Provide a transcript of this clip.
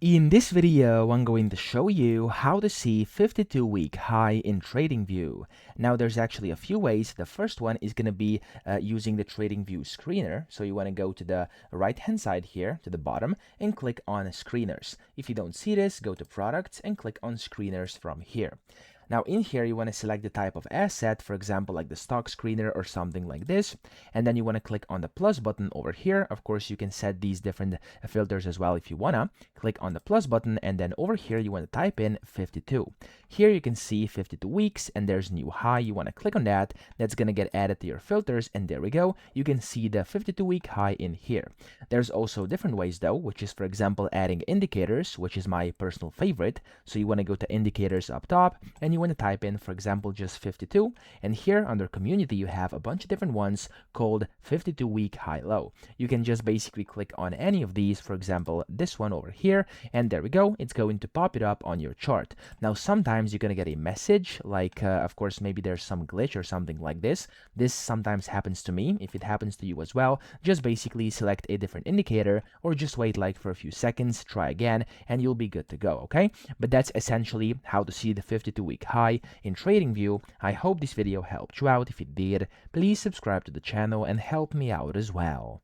In this video, I'm going to show you how to see 52-week high in TradingView. Now, there's actually a few ways. The first one is going to be using the TradingView screener. So you want to go to the right-hand side here to the bottom and click on Screeners. If you don't see this, go to Products and click on Screeners from here. Now in here, you want to select the type of asset, for example, like the stock screener or something like this. And then you want to click on the plus button over here. Of course, you can set these different filters as well if you want to. Click on the plus button, and then over here, you want to type in 52. Here you can see 52 weeks, and there's new high. You want to click on that. That's going to get added to your filters, and there we go. You can see the 52-week high in here. There's also different ways though, which is, for example, adding indicators, which is my personal favorite. So you want to go to indicators up top, and you want to type in, for example, just 52. And here under community, you have a bunch of different ones called 52-week high-low. You can just basically click on any of these, for example, this one over here, and there we go. It's going to pop it up on your chart. Now, sometimes you're going to get a message like, of course, maybe there's some glitch or something like this. This sometimes happens to me. If it happens to you as well, just basically select a different indicator or just wait like for a few seconds, try again, and you'll be good to go, okay? But that's essentially how to see the 52-week high in TradingView. I hope this video helped you out. If it did, please subscribe to the channel and help me out as well.